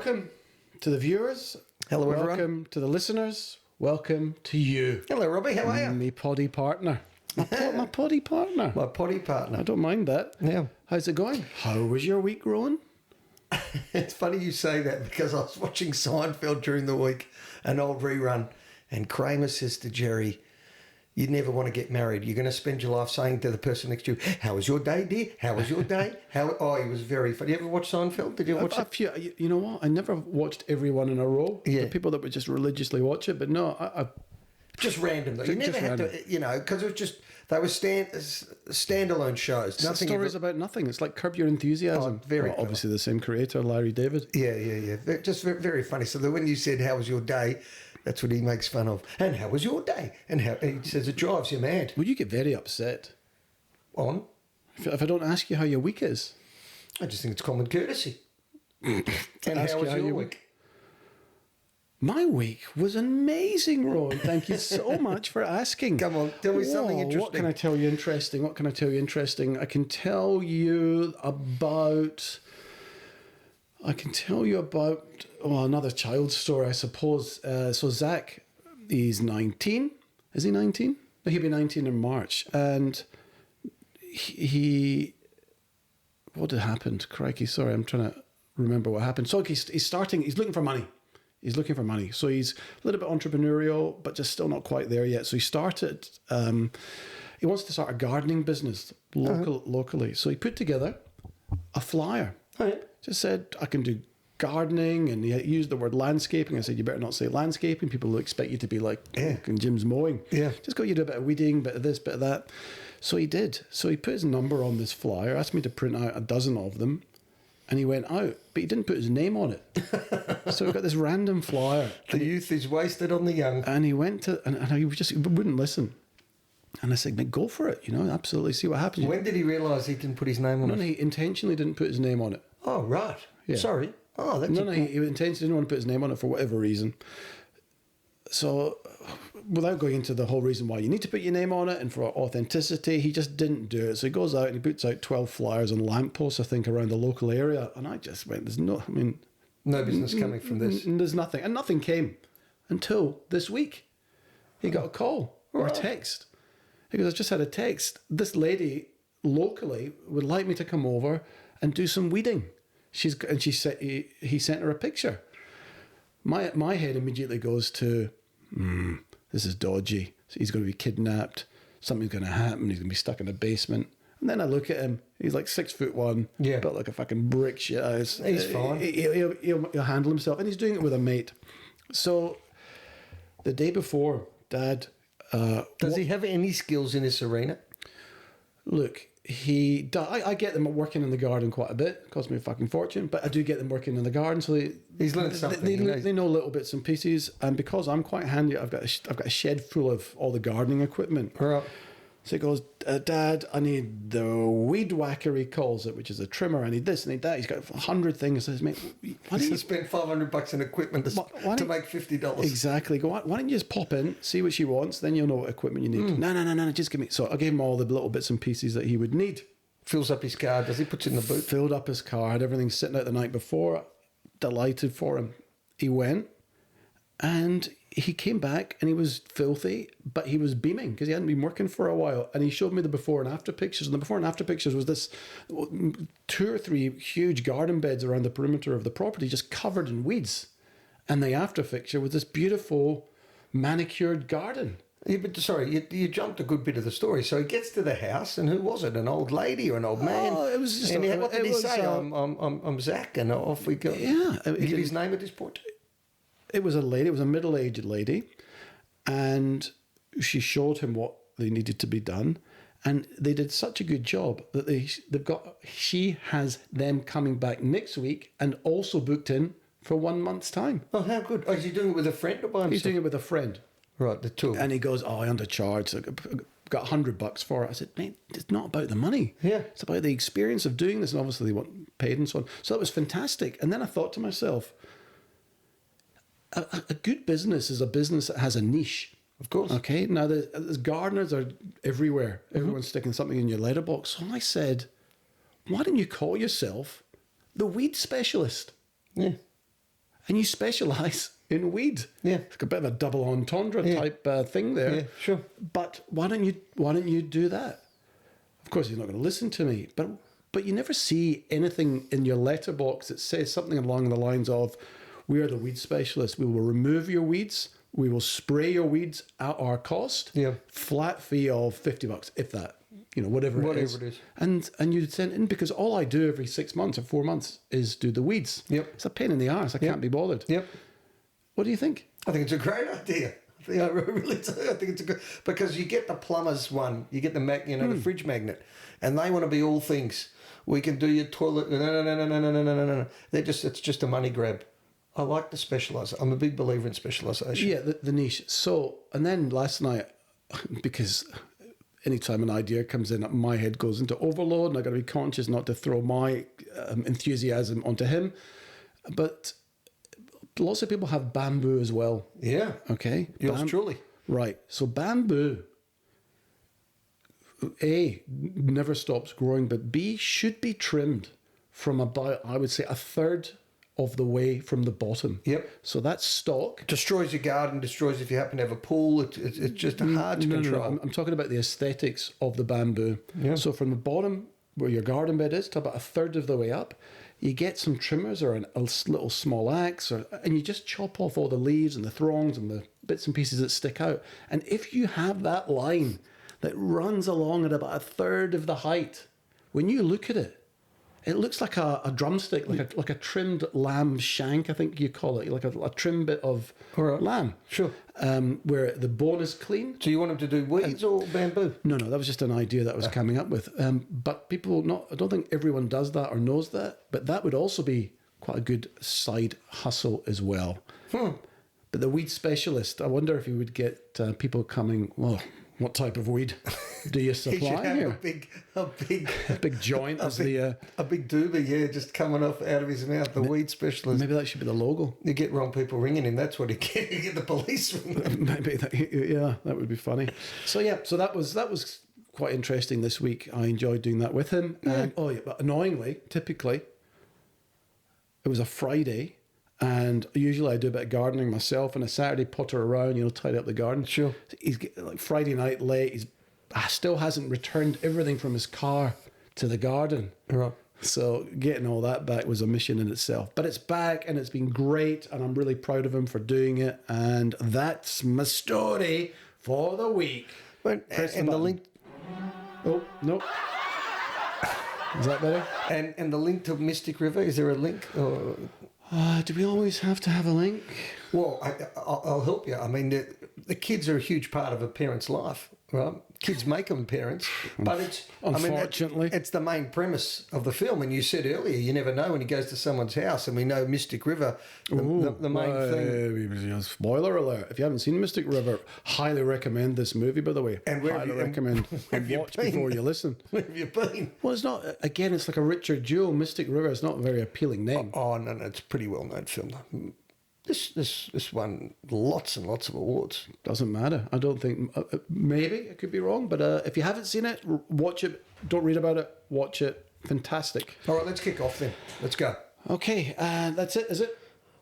Welcome to the viewers. Hello, everyone. Welcome to the listeners. Welcome to you. Hello, Robbie. How are you? My poddy partner. My poddy partner. My potty partner. I don't mind that. Yeah. How's it going? How was your week, Rowan? It's funny you say that because I was watching Seinfeld during the week, an old rerun, and Kramer says to Jerry, "You never want to get married. You're going to spend your life saying to the person next to you, 'How was your day, dear? How was your day?' Oh, he was very funny. You ever watch Seinfeld? Did you watch it? You know what? I never watched every one in a row. Yeah. The people that would just religiously watch it, but no, I Just random, though. You never had to, because it was just, they were standalone shows. Nothing. Stories about nothing. It's like Curb Your Enthusiasm. Oh, very obviously the same creator, Larry David. Yeah. They're just very, very funny. So that when you said, "How was your day?" that's what he makes fun of. And how was your day? And he says it drives you mad. Well, you get very upset. On? If I don't ask you how your week is. I just think it's common courtesy. And ask how you was how your you- week? My week was amazing, Ron. Thank you so much for asking. Come on, tell me something interesting. What can I tell you interesting? I can tell you about another child's story, I suppose. So Zach, he's 19. Is he 19? He'll be 19 in March. And what had happened? Crikey, sorry, I'm trying to remember what happened. So he's looking for money. He's looking for money. So he's a little bit entrepreneurial, but just still not quite there yet. So he started, he wants to start a gardening business locally. So he put together a flyer. Just said, I can do gardening, and he used the word landscaping. I said, you better not say landscaping. People will expect you to be like Jim's mowing. Yeah. Just got you to do a bit of weeding, bit of this, bit of that. So he did. So he put his number on this flyer, asked me to print out a dozen of them, and he went out, but he didn't put his name on it. So we got this random flyer. The youth is wasted on the young. And he went to, and he wouldn't listen. And I said, mate, go for it, absolutely, see what happens. When did he realise he didn't put his name on it? No, he intentionally didn't put his name on it. Oh, right. Yeah. Sorry. Oh, that's he intentionally didn't want to put his name on it for whatever reason. So, without going into the whole reason why you need to put your name on it and for authenticity, he just didn't do it. So he goes out and he puts out 12 flyers on lampposts, I think, around the local area. And I just went, no business coming from this. There's nothing. And nothing came until this week. He got a call or a text. He goes, I just had a text. This lady locally would like me to come over and do some weeding. He sent her a picture. My head immediately goes to, this is dodgy. So he's going to be kidnapped. Something's going to happen. He's going to be stuck in a basement. And then I look at him. He's like 6'1", built like a fucking brick shit house. He's fine. He'll handle himself, and he's doing it with a mate. So the day before, Dad, does he have any skills in this arena? Look, I get them working in the garden quite a bit. It costs me a fucking fortune, but I do get them working in the garden. So he's learned something. They know little bits and pieces, and because I'm quite handy, I've got a shed full of all the gardening equipment. Right. So he goes, Dad, I need the weed whacker, he calls it, which is a trimmer. I need this, I need that. He's got 100 things. I says, mate, why don't you spend $500 in equipment to make $50? Exactly. Go, why don't you just pop in, see what she wants, then you'll know what equipment you need. No, just give me. So I gave him all the little bits and pieces that he would need. Fills up his car, does he? Puts it in the boot? Filled up his car, had everything sitting out the night before. Delighted for him. He went, and he came back, and he was filthy, but he was beaming because he hadn't been working for a while. And he showed me the before and after pictures. And the before and after pictures was this 2 or 3 huge garden beds around the perimeter of the property, just covered in weeds. And the after picture was this beautiful manicured garden. Yeah, but sorry, you jumped a good bit of the story. So he gets to the house, and who was it? An old lady or an old man? Oh, it was just. And what did he say? I'm Zach, and off we go. Yeah, he give his name at this point. It was a lady. It was a middle-aged lady, and she showed him what they needed to be done, and they did such a good job that she has them coming back next week and also booked in for 1 month's time. Oh, how good! Oh, is he doing it with a friend or by himself? He's doing it with a friend. Right, the two. And he goes, I undercharged. So I got $100 for it. I said, mate, it's not about the money. Yeah. It's about the experience of doing this. And obviously they want paid and so on. So that was fantastic. And then I thought to myself, a good business is a business that has a niche. Of course. Okay. Now, there's gardeners are everywhere. Everyone's sticking something in your letterbox. So I said, why don't you call yourself the weed specialist? Yeah. and you specialise in weed. Yeah. It's like a bit of a double entendre type thing there. Yeah, sure. But why don't you do that? Of course, he's not going to listen to me. But you never see anything in your letterbox that says something along the lines of, "We are the weed specialists. We will remove your weeds. We will spray your weeds at our cost. Yeah. Flat fee of $50, if that. Whatever it is. And you'd send in, because all I do every 6 months or 4 months is do the weeds. Yep. It's a pain in the arse. I can't be bothered. Yep. What do you think? I think it's a great idea. I really do. I think it's a good, because you get the plumber's one, you get the the fridge magnet, and they want to be all things. We can do your toilet. No. It's just a money grab. I like to specialise. I'm a big believer in specialisation. Yeah, the niche. So, and then last night, because anytime an idea comes in, my head goes into overload, and I've got to be conscious not to throw my enthusiasm onto him. But lots of people have bamboo as well. Yeah. Okay. Yours truly. Right. So bamboo, A, never stops growing, but B, should be trimmed from about, I would say, a third of the way from the bottom. Yep. So that's stock. Destroys your garden, destroys if you happen to have a pool. It's just hard to control. No. I'm talking about the aesthetics of the bamboo. Yeah. So from the bottom where your garden bed is to about a third of the way up, you get some trimmers or a little small axe, and you just chop off all the leaves and the throngs and the bits and pieces that stick out. And if you have that line that runs along at about a third of the height, when you look at it, it looks like a drumstick, like a trimmed lamb shank, I think you call it, like a trim bit of lamb. Sure. Where the bone is clean. Do you want them to do weeds or bamboo? No, that was just an idea that I was coming up with. But I don't think everyone does that or knows that, but that would also be quite a good side hustle as well. But the weed specialist, I wonder if you would get people coming, well, what type of weed do you supply here? A big joint as the... a big doobie, just coming off out of his mouth, the weed specialist. Maybe that should be the logo. You get wrong people ringing him, that's what you get the police ringing. Maybe, that would be funny. So that was quite interesting this week. I enjoyed doing that with him. Yeah. But annoyingly, typically, it was a Friday, and usually I do a bit of gardening myself, and a Saturday potter around, tidy up the garden. Sure. He's like Friday night late. He still hasn't returned everything from his car to the garden. Right. So getting all that back was a mission in itself. But it's back, and it's been great, and I'm really proud of him for doing it. And that's my story for the week. And the link. Oh, no. Is that better? And the link to Mystic River, is there a link? Or... do we always have to have a link? Well, I'll help you. I mean, the kids are a huge part of a parent's life, right? Kids make them parents, but it's unfortunately it's the main premise of the film. And you said earlier, you never know when he goes to someone's house, and we know Mystic River. The main thing. Spoiler alert! If you haven't seen Mystic River, highly recommend this movie. By the way, highly recommend. Watch before you listen. Where have you been? Well, it's not. Again, it's like a Richard Jewell. Mystic River is not a very appealing name. Oh no, it's a pretty well known film. This won lots and lots of awards. Doesn't matter. I don't think. Maybe I could be wrong, but if you haven't seen it, watch it. Don't read about it. Watch it. Fantastic. All right, let's kick off then. Let's go. Okay, that's it. Is it?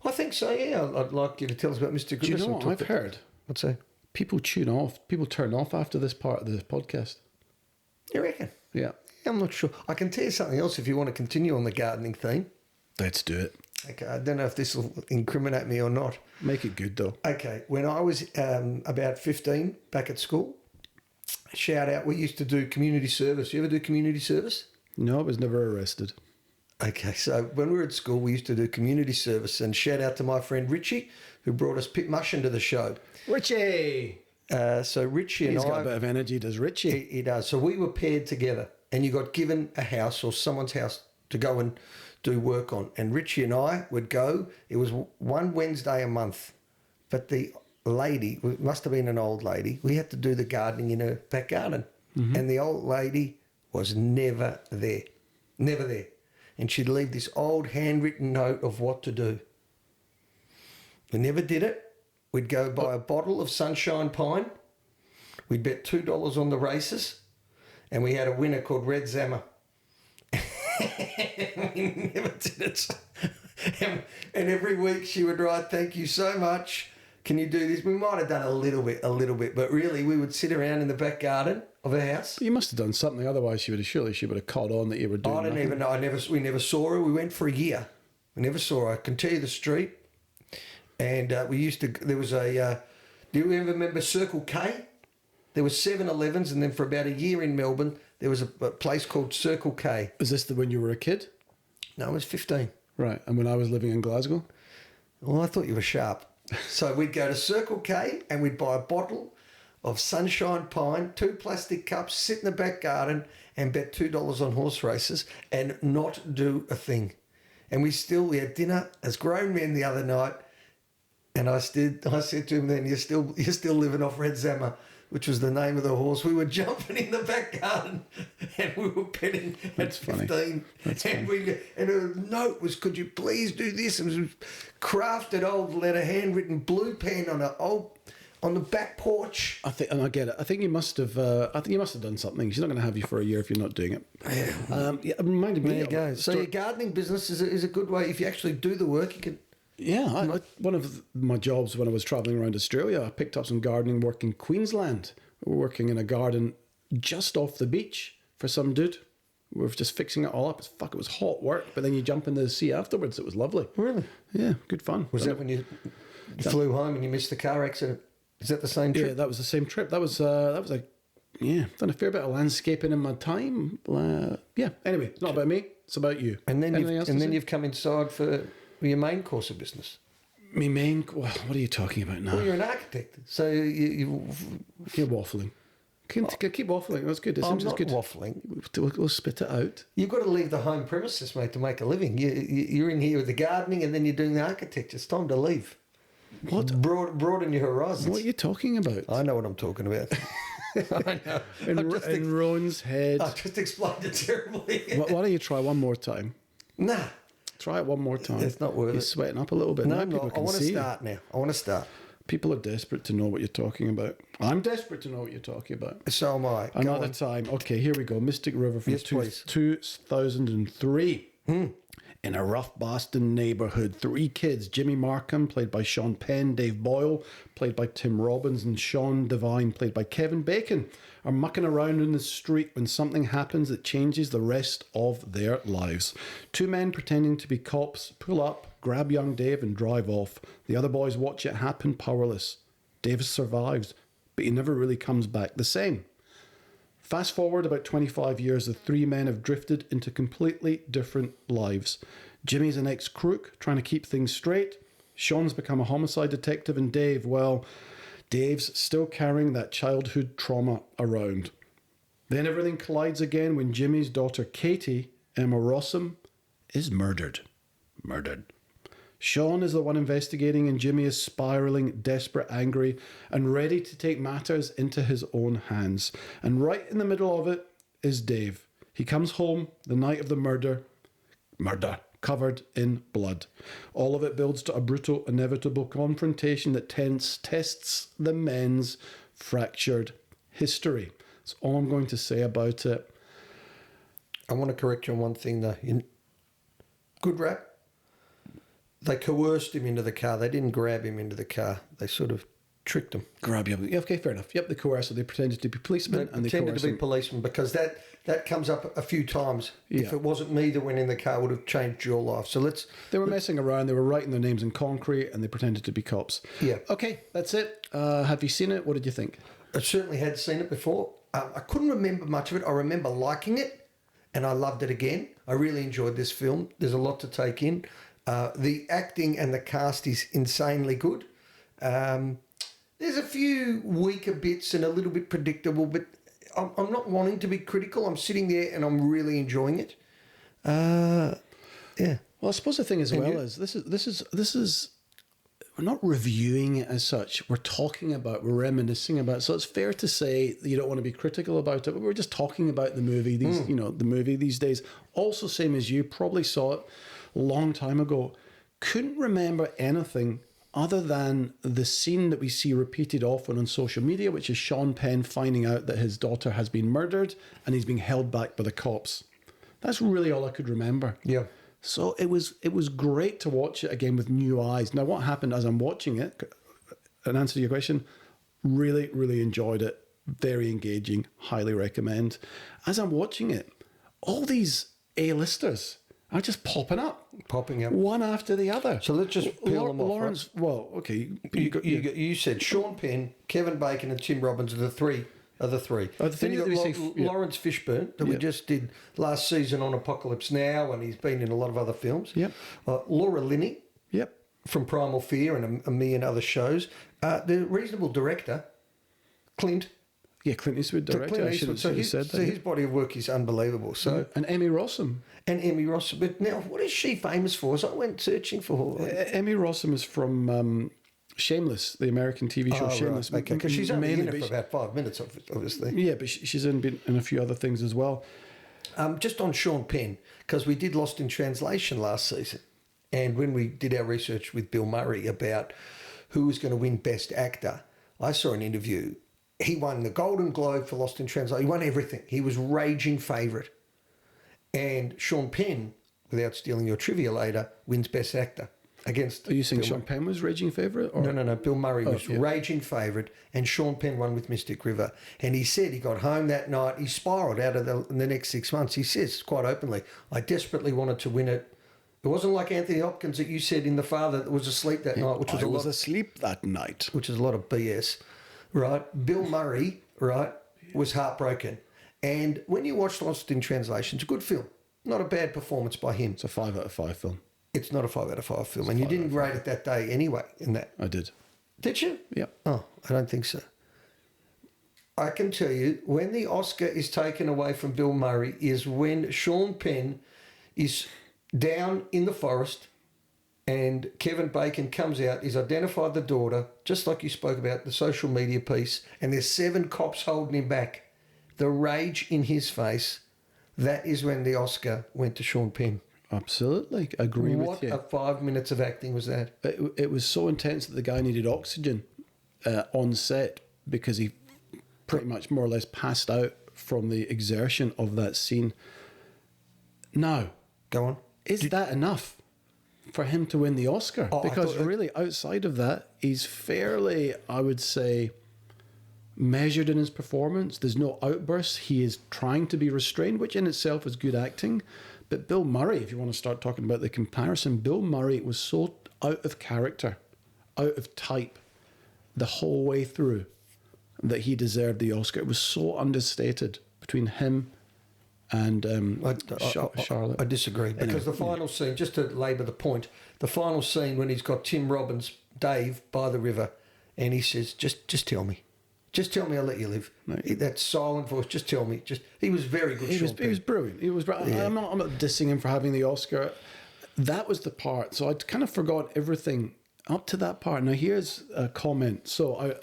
I think so. Yeah, I'd like you to tell us about Mr. Do you know what I've heard? What's that? People tune off. People turn off after this part of the podcast. You reckon? Yeah. I'm not sure. I can tell you something else if you want to continue on the gardening theme. Let's do it. Okay, I don't know if this will incriminate me or not. Make it good, though. Okay, when I was about 15, back at school, shout out, we used to do community service. You ever do community service? No, I was never arrested. Okay, so when we were at school, we used to do community service, and shout out to my friend Richie, who brought us Pit Mush into the show. Richie! So Richie and He's got a bit of energy, does Richie? He does. So we were paired together, and you got given a house or someone's house to go and do work on. And Richie and I would go. It was one Wednesday a month. But the lady, it must have been an old lady, we had to do the gardening in her back garden. Mm-hmm. And the old lady was never there. Never there. And she'd leave this old handwritten note of what to do. We never did it. We'd go buy a bottle of Sunshine Pine. We'd bet $2 on the races. And we had a winner called Red Zammer. We never did it. and every week she would write, "Thank you so much. Can you do this?" We might have done a little bit, but really we would sit around in the back garden of her house. You must have done something, otherwise she would have caught on that you were doing. I don't even know. We never saw her. We went for a year. We never saw her. I can tell you the street. And we used to. There was a. Do you ever remember Circle K? There was 7-Elevens, and then for about a year in Melbourne, there was a place called Circle K. Is this when you were a kid? No, I was 15. Right, and when I was living in Glasgow? Well, I thought you were sharp. So we'd go to Circle K and we'd buy a bottle of Sunshine Pine, 2 plastic cups, sit in the back garden and bet $2 on horse races and not do a thing. And we had dinner as grown men the other night, and I said to him then, you're still living off Red Zammer, which was the name of the horse. We were jumping in the back garden and we were betting at 15. And her note was, "Could you please do this?" It was crafted old letter, handwritten blue pen on the back porch. I get it. I think you must have. Done something. She's not going to have you for a year if you're not doing it. It reminded me. There you go. So your gardening business is a good way. If you actually do the work, you can. Yeah, one of my jobs when I was travelling around Australia, I picked up some gardening work in Queensland. We were working in a garden just off the beach for some dude. We were just fixing it all up. It was hot work, but then you jump into the sea afterwards. It was lovely. Really? Yeah, good fun. Was that when you flew home and you missed the car accident? Is that the same trip? Yeah, that was the same trip. That was done a fair bit of landscaping in my time. Anyway, it's not about me. It's about you. And then you've come inside for your main course of business. What are you talking about now? Well, you're an architect, so you're waffling. Keep waffling. That's good. I'm not waffling. We'll spit it out. You've got to leave the home premises, mate, to make a living. You're in here with the gardening, and then you're doing the architecture. It's time to leave. What? Broaden your horizons. What are you talking about? I know what I'm talking about. I know. In Rowan's head. I just explained it terribly. Why don't you try one more time? Nah. Try it one more time. It's not worth it. You're sweating up a little bit. No, now. I'm not. I want to start now. I want to start. People are desperate to know what you're talking about. I'm desperate to know what you're talking about. So am I. Another time. Okay, here we go. Mystic River from 2003. In a rough Boston neighbourhood, 3 kids, Jimmy Markham, played by Sean Penn, Dave Boyle, played by Tim Robbins, and Sean Devine, played by Kevin Bacon, are mucking around in the street when something happens that changes the rest of their lives. 2 men pretending to be cops pull up, grab young Dave and drive off. The other boys watch it happen powerless. Dave survives, but he never really comes back the same. Fast forward about 25 years, the 3 men have drifted into completely different lives. Jimmy's an ex-crook trying to keep things straight. Sean's become a homicide detective, and Dave's still carrying that childhood trauma around. Then everything collides again when Jimmy's daughter Katie, Emma Rossum, is murdered. Sean is the one investigating, and Jimmy is spiraling, desperate, angry, and ready to take matters into his own hands. And right in the middle of it is Dave. He comes home the night of the murder, covered in blood. All of it builds to a brutal, inevitable confrontation that tests the men's fractured history. That's all I'm going to say about it. I want to correct you on one thing, though. Good rap. They coerced him into the car. They didn't grab him into the car. They sort of tricked him. Grab you. Yeah, okay, fair enough. Yep, they coerced him. They pretended to be policemen. They pretended to be policemen, because that comes up a few times. Yeah. If it wasn't me that went in the car, it would have changed your life. So They were messing around. They were writing their names in concrete, and they pretended to be cops. Yeah. Okay, that's it. Have you seen it? What did you think? I certainly had seen it before. I couldn't remember much of it. I remember liking it, and I loved it again. I really enjoyed this film. There's a lot to take in. The acting and the cast is insanely good. There's a few weaker bits and a little bit predictable, but I'm not wanting to be critical. I'm sitting there and I'm really enjoying it. Yeah. Well, I suppose the thing is this is we're not reviewing it as such. We're reminiscing about. So it's fair to say that you don't want to be critical about it, but we're just talking about the movie. The movie these days. Also, same as you, probably saw it a long time ago. Couldn't remember anything other than the scene that we see repeated often on social media, which is Sean Penn finding out that his daughter has been murdered and he's being held back by the cops. That's really all I could remember. Yeah. So it was great to watch it again with new eyes. Now, what happened as I'm watching it, in answer to your question, really, really enjoyed it. Very engaging. Highly recommend. As I'm watching it, all these A-listers are just popping up. One after the other. So let's just peel them off. Laurence, right? well, okay. You said Sean Penn, Kevin Bacon, and Tim Robbins are the three. Then you got Laurence Fishburne that we just did last season on Apocalypse Now, and he's been in a lot of other films. Yep. Laura Linney. Yep. From Primal Fear and a million other shows. The reasonable director, Clint. Yeah, Clint Eastwood director. Clint Eastwood. So his body of work is unbelievable. So and Emmy Rossum. But now, what is she famous for? So I went searching for her. Emmy Rossum is from Shameless, the American TV show Shameless. Right. Okay, because she's only in it for about 5 minutes, obviously. Yeah, but she's in a few other things as well. Just on Sean Penn, because we did Lost in Translation last season, and when we did our research with Bill Murray about who was going to win Best Actor, I saw an interview. He won the Golden Globe for Lost in Translation. He won everything. He was raging favourite. And Sean Penn, without stealing your trivia later, wins Best Actor against. Are you saying Sean Penn was raging favourite? No. Bill Murray was raging favourite, and Sean Penn won with Mystic River. And he said he got home that night. He spiralled out of in the next 6 months. He says quite openly, "I desperately wanted to win it. It wasn't like Anthony Hopkins that you said in The Father that was asleep that night, which was asleep that night, which is a lot of BS." Right, Bill Murray, right, was heartbroken. And when you watch Lost in Translation, it's a good film. Not a bad performance by him. It's a 5 out of 5 film. It's not a 5 out of 5 film. And you didn't rate it that day anyway in that. I did. Did you? Yeah. Oh, I don't think so. I can tell you, when the Oscar is taken away from Bill Murray is when Sean Penn is down in the forest and Kevin Bacon comes out, he's identified the daughter, just like you spoke about, the social media piece, and there's 7 cops holding him back. The rage in his face, that is when the Oscar went to Sean Penn. Absolutely. Agree with you. What a 5 minutes of acting was that? It was so intense that the guy needed oxygen on set because he pretty much more or less passed out from the exertion of that scene. Now, go on. Is that enough for him to win the Oscar? Because really, outside of that, he's fairly, I would say, measured in his performance. There's no outbursts. He is trying to be restrained, which in itself is good acting. But Bill Murray, if you want to start talking about the comparison, Bill Murray was so out of character, out of type, the whole way through, that he deserved the Oscar. It was so understated between him and Charlotte. I disagree, because the final scene, just to labour the point, the final scene when he's got Tim Robbins, Dave, by the river, and he says, just tell me. Just tell me, I'll let you live. No. That silent voice, just tell me. He was very good. He was brilliant. He was. Yeah. I'm not dissing him for having the Oscar. That was the part. So I'd kind of forgot everything up to that part. Now here's a comment. So I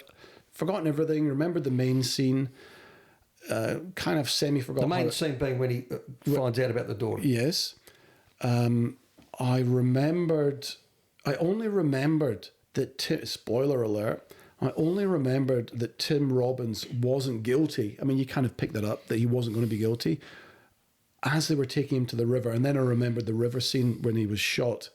forgotten everything. Remembered the main scene. Kind of semi-forgot. The main scene being when he finds out about the daughter. Yes. I only remembered that. Spoiler alert. I only remembered that Tim Robbins wasn't guilty. I mean, you kind of picked that up, that he wasn't going to be guilty, as they were taking him to the river. And then I remembered the river scene when he was shot.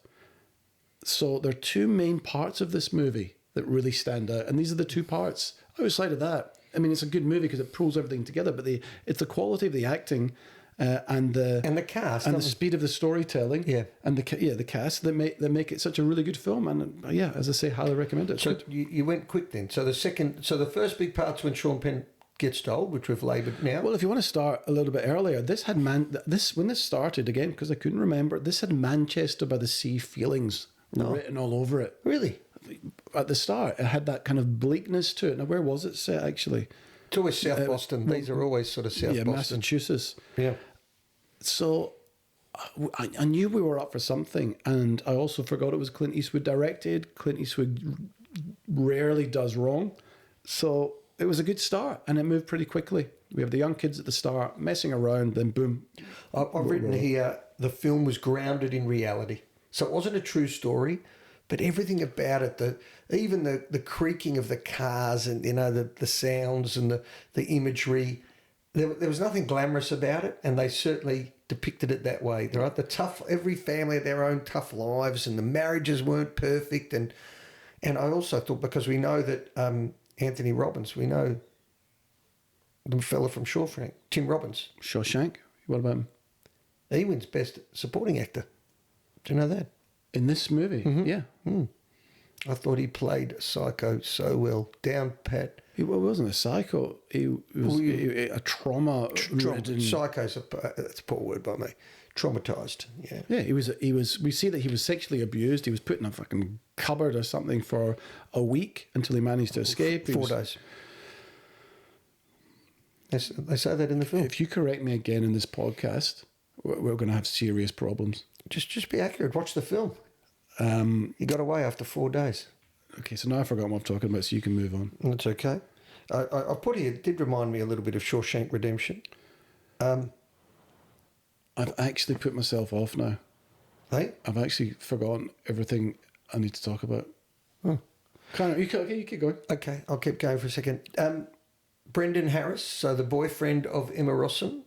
So there are 2 main parts of this movie that really stand out. And these are the 2 parts. Outside of that, I mean, it's a good movie because it pulls everything together, but it's the quality of the acting and the cast and the speed of the storytelling, and the cast that make it such a really good film. And as I say, highly recommend it. So you went quick then. So the first big part's when Sean Penn gets told, which we've laboured now. Well, if you want to start a little bit earlier, when this started again, because I couldn't remember, this had Manchester by the Sea feelings written all over it. Really? At the start, it had that kind of bleakness to it. Now, where was it set actually? It's always South Boston. These are always sort of South Boston. Massachusetts. Yeah. So I knew we were up for something, and I also forgot it was Clint Eastwood directed. Clint Eastwood rarely does wrong. So it was a good start, and it moved pretty quickly. We have the young kids at the start messing around, then boom. I've written here, the film was grounded in reality. So it wasn't a true story, but everything about it, even the creaking of the cars and, the sounds and the imagery, there was nothing glamorous about it, and they certainly depicted it that way. Right? Every family had their own tough lives, and the marriages weren't perfect. And I also thought, because we know that Anthony Robbins, we know the fella from Shawshank, Tim Robbins. Shawshank? What about him? He wins Best Supporting Actor. Do you know that? In this movie? Yeah. I thought he played Psycho so well. Down pat. He wasn't a psycho. He was a trauma. Psycho's that's a poor word by me. Traumatized. Yeah. Yeah, he was. We see that he was sexually abused. He was put in a fucking cupboard or something for a week until he managed to escape. 4 days. They say that in the film. If you correct me again in this podcast, we're going to have serious problems. Just be accurate. Watch the film. He got away after 4 days. Okay, so now I've forgotten what I'm talking about, so you can move on. That's okay. I put here, it did remind me a little bit of Shawshank Redemption. I've actually put myself off now. Hey? I've actually forgotten everything I need to talk about. Oh. You keep going. Okay, I'll keep going for a second. Brendan Harris, so the boyfriend of Emma Rossum.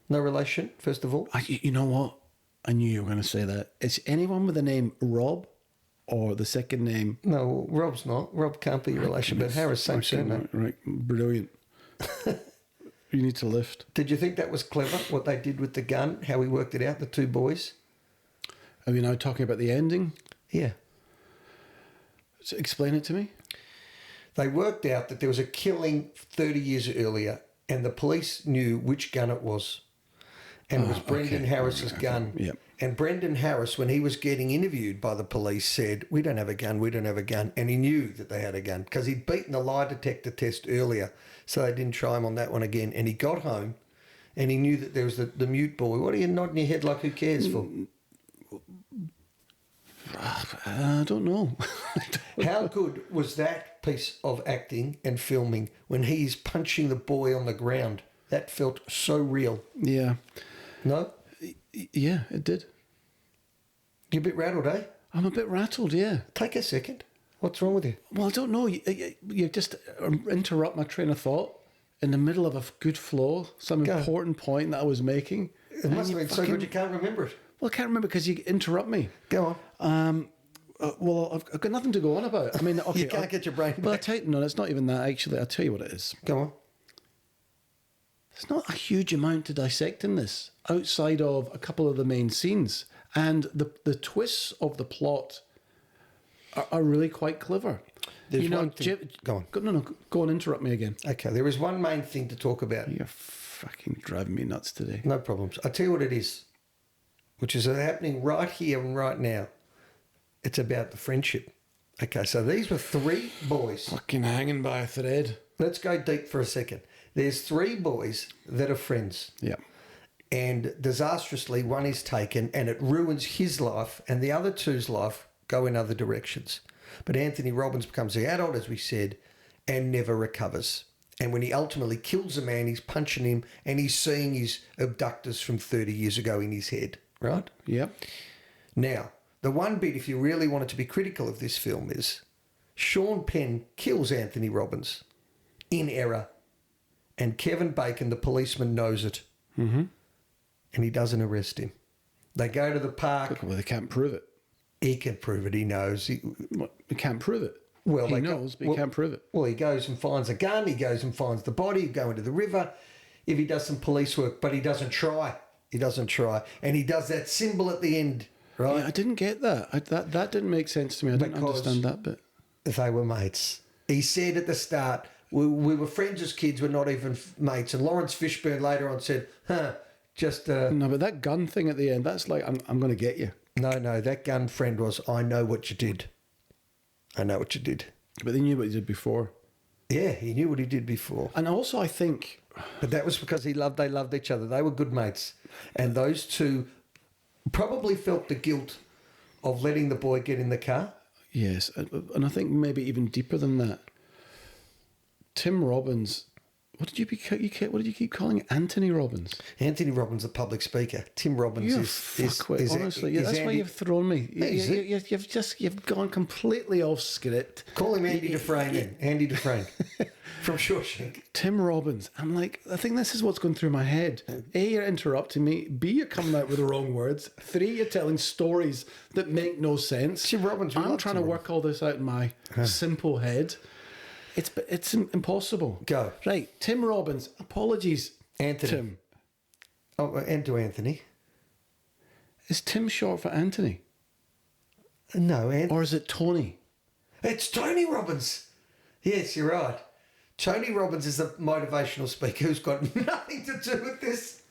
No relation, first of all. You know what? I knew you were going to say that. Is anyone with the name Rob or the second name? No, Rob's not. Rob can't be a relation, but Harris, same surname. Right, brilliant. You need to lift. Did you think that was clever, what they did with the gun, how we worked it out, the two boys? Are we now talking about the ending? Yeah. So explain it to me. They worked out that there was a killing 30 years earlier, and the police knew which gun it was. And it was Brendan Harris's gun. Yeah. And Brendan Harris, when he was getting interviewed by the police, said, "We don't have a gun, we don't have a gun." And he knew that they had a gun because he'd beaten the lie detector test earlier. So they didn't try him on that one again. And he got home and he knew that there was the mute boy. What are you nodding your head like who cares for? I don't know. How good was that piece of acting and filming when he's punching the boy on the ground? That felt so real. Yeah. No? Yeah, it did. You're a bit rattled, eh? I'm a bit rattled, yeah. Take a second. What's wrong with you? Well, I don't know. You just interrupt my train of thought in the middle of a good flow, some important point that I was making. It must have been so good you can't remember it. Well, I can't remember because you interrupt me. Go on. Well, I've got nothing to go on about. I mean, okay, you can't get your brain back. Well, no, it's not even that, actually. I'll tell you what it is. Go on. There's not a huge amount to dissect in this, outside of a couple of the main scenes. And the twists of the plot are really quite clever. There's one thing. Go on. Go on, interrupt me again. Okay, there is one main thing to talk about. You're fucking driving me nuts today. No problems. I'll tell you what it is, which is happening right here and right now. It's about the friendship. Okay, so these were three boys. Fucking hanging by a thread. Let's go deep for a second. There's three boys that are friends. Yeah. And disastrously, one is taken and it ruins his life, and the other two's life go in other directions. But Anthony Robbins becomes the adult, as we said, and never recovers. And when he ultimately kills a man, he's punching him and he's seeing his abductors from 30 years ago in his head, right? Yep. Now, the one bit, if you really wanted to be critical of this film, is Sean Penn kills Anthony Robbins in error. And Kevin Bacon, the policeman, knows it. Mm-hmm. And he doesn't arrest him. They go to the park. Well, they can't prove it. He can prove it. He knows. He can't prove it. Well, he knows, but he can't prove it. Well, he goes and finds a gun. He goes and finds the body. He go into the river. If he does some police work, but he doesn't try. He doesn't try. And he does that symbol at the end, right? Yeah, I didn't get that. That didn't make sense to me. I didn't understand that bit. They were mates. He said at the start, we were friends as kids, we're not even mates. And Laurence Fishburne later on said, just... No, but that gun thing at the end, that's like, I'm going to get you. No, that gun friend was, I know what you did. I know what you did. But they knew what he did before. Yeah, he knew what he did before. And also, I think... But that was because they loved each other. They were good mates. And those two probably felt the guilt of letting the boy get in the car. Yes, and I think maybe even deeper than that. Tim Robbins, what did you keep calling it? Anthony Robbins? Anthony Robbins, the public speaker. Tim Robbins is honestly, that's why you've thrown me. You've gone completely off script. Call him Andy Dufresne. Andy Dufresne. from Shawshank. Tim Robbins. I'm like, I think this is what's going through my head. A, you're interrupting me. B, you're coming out with the wrong words. 3, you're telling stories that make no sense. Tim Robbins. I'm trying to work all this out in my simple head. It's impossible. Go. Right, Tim Robbins. Apologies, Anthony. Tim. Oh, and to Anthony. Is Tim short for Anthony? No, Anthony. Or is it Tony? It's Tony Robbins. Yes, you're right. Tony Robbins is a motivational speaker who's got nothing to do with this.